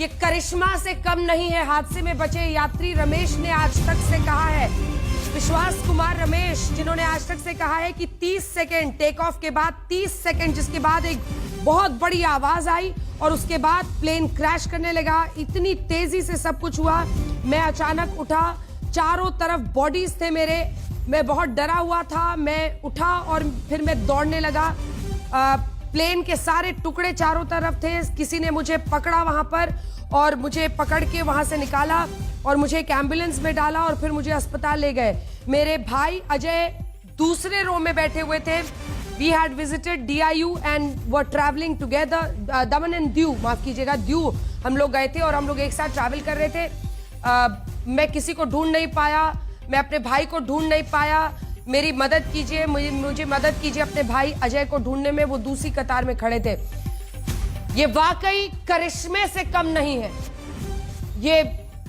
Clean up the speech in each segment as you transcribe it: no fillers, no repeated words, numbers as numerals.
ये करिश्मा से कम नहीं है। हादसे में बचे यात्री रमेश ने आज तक से कहा है, विश्वास कुमार रमेश, जिन्होंने आज तक से कहा है कि 30 सेकंड टेक ऑफ के बाद 30 सेकंड, जिसके बाद एक बहुत बड़ी आवाज आई और उसके बाद प्लेन क्रैश करने लगा। इतनी तेजी से सब कुछ हुआ, मैं अचानक उठा, चारों तरफ बॉडीज थे मेरे, मैं बहुत डरा हुआ था। मैं उठा और फिर मैं दौड़ने लगा। प्लेन के सारे टुकड़े चारों तरफ थे। किसी ने मुझे पकड़ा वहां पर और मुझे पकड़ के वहां से निकाला और मुझे एक एम्बुलेंस में डाला और फिर मुझे अस्पताल ले गए। मेरे भाई अजय दूसरे रो में बैठे हुए थे। We had visited DIU and were travelling together, Daman and Diu, माफ कीजिएगा, दीव हम लोग गए थे और हम लोग एक साथ ट्रैवल कर रहे थे। मैं किसी को ढूंढ नहीं पाया, मैं अपने भाई को ढूंढ नहीं पाया। मेरी मदद कीजिए, मुझे मदद कीजिए अपने भाई अजय को ढूंढने में। वो दूसरी कतार में खड़े थे। ये वाकई करिश्मे से कम नहीं है। ये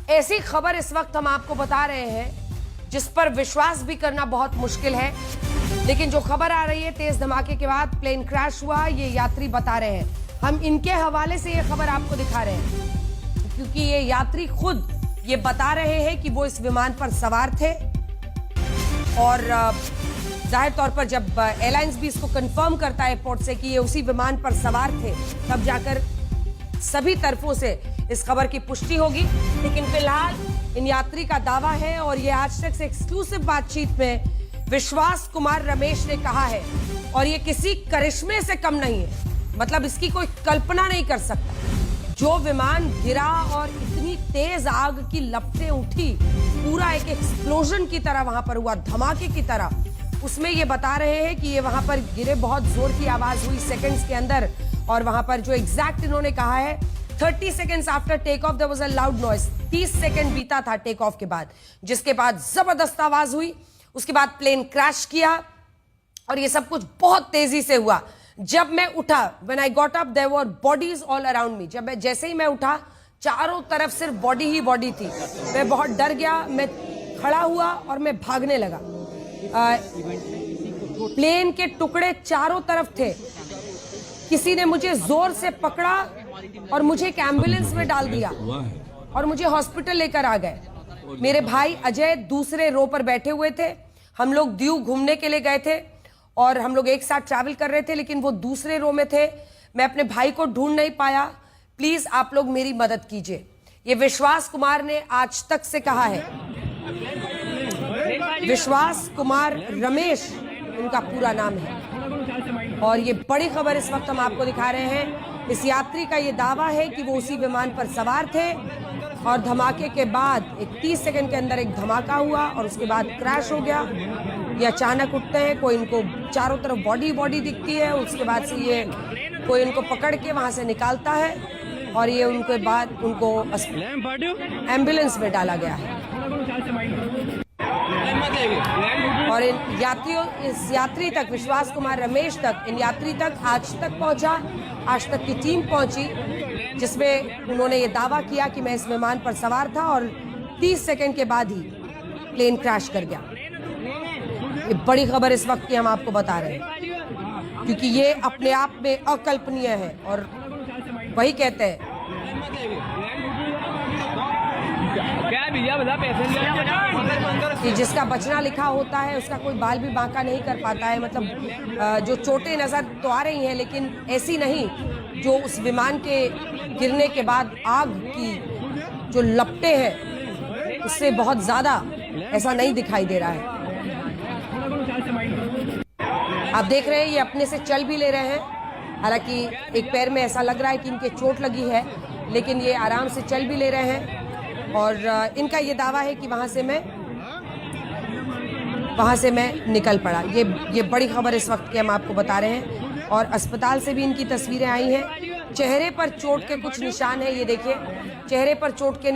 ऐसी खबर इस वक्त हम आपको बता रहे हैं जिस पर विश्वास भी करना बहुत मुश्किल है, लेकिन जो खबर आ रही है, तेज धमाके के बाद प्लेन क्रैश हुआ, ये यात्री बता रहे हैं। हम इनके हवाले से ये खबर आपको दिखा रहे हैं क्योंकि ये यात्री खुद ये बता रहे हैं कि वो इस विमान पर सवार थे और जाहिर तौर पर जब एयरलाइंस भी इसको कंफर्म करता है एयरपोर्ट से कि ये उसी विमान पर सवार थे, तब जाकर सभी तरफों से इस खबर की पुष्टि होगी। लेकिन फिलहाल इन यात्री का दावा है और ये आज तक से एक्सक्लूसिव बातचीत में विश्वास कुमार रमेश ने कहा है और ये किसी करिश्मे से कम नहीं है। मतलब इसकी कोई कल्पना नहीं कर सकता। जो विमान गिरा और इतनी तेज आग की लपटें उठी, पूरा एक एक्सप्लोजन की तरह वहां पर हुआ, धमाके की तरह, उसमें ये बता रहे हैं कि ये वहां पर गिरे, बहुत जोर की आवाज हुई सेकंड्स के अंदर। और वहां पर जो एग्जैक्ट इन्होंने कहा है, 30 seconds after take off there was a loud noise. 30 second बीता था टेक ऑफ के बाद, जिसके बाद जबरदस्त आवाज हुई। उसके बाद प्लेन क्रैश किया और ये सब कुछ बहुत तेजी से हुआ। जब मैं उठा, when I got up, there were bodies all around me. जैसे ही मैं उठा, चारों तरफ सिर्फ बॉडी ही बॉडी थी। मैं बहुत डर गया, मैं खड़ा हुआ और मैं भागने लगा। प्लेन के टुकड़े चारों तरफ थे। किसी ने मुझे जोर से पकड़ा और मुझे एक एम्बुलेंस में डाल दिया और मुझे हॉस्पिटल लेकर आ गए। मेरे भाई अजय दूसरे रो पर बैठे हुए थे। हम लोग दीव घूमने के लिए गए थे और हम लोग एक साथ ट्रैवल कर रहे थे, लेकिन वो दूसरे रो में थे। मैं अपने भाई को ढूंढ नहीं पाया। प्लीज आप लोग मेरी मदद कीजिए। ये विश्वास कुमार ने आज तक से कहा है। विश्वास कुमार रमेश इनका पूरा नाम है और ये बड़ी खबर इस वक्त हम आपको दिखा रहे हैं। इस यात्री का ये दावा है कि वो उसी विमान पर सवार थे और धमाके के बाद एक 30 सेकंड के अंदर एक धमाका हुआ और उसके बाद क्रैश हो गया। ये अचानक उठते हैं, कोई इनको चारों तरफ बॉडी दिखती है, उसके बाद से ये कोई इनको पकड़ के वहां से निकालता है और ये उनके बाद उनको एम्बुलेंस में डाला गया है। और इस यात्री तक, विश्वास कुमार रमेश तक, इन यात्री तक आज तक पहुंचा, आज तक की टीम पहुंची, जिसमें उन्होंने ये दावा किया कि मैं इस विमान पर सवार था और 30 सेकंड के बाद ही प्लेन क्रैश कर गया। ये बड़ी खबर इस वक्त की हम आपको बता रहे हैं क्योंकि ये अपने आप में अकल्पनीय है और वही कहते हैं कि जिसका बचना लिखा होता है उसका कोई बाल भी बांका नहीं कर पाता है। मतलब जो चोटें नजर तो आ रही हैं, लेकिन ऐसी नहीं जो उस विमान के गिरने के बाद आग की जो लपटें हैं उससे बहुत ज्यादा ऐसा नहीं दिखाई दे रहा है। आप देख रहे हैं ये अपने से चल भी ले रहे हैं। हालांकि एक पैर में ऐसा लग रहा है कि इनके चोट लगी है, लेकिन ये आराम से चल भी ले रहे हैं और इनका ये दावा है कि वहां से मैं निकल पड़ा। ये बड़ी खबर इस वक्त की हम आपको बता रहे हैं और अस्पताल से भी इनकी तस्वीरें आई हैं। चेहरे पर चोट के कुछ निशान हैं, ये देखिए, चेहरे पर चोट के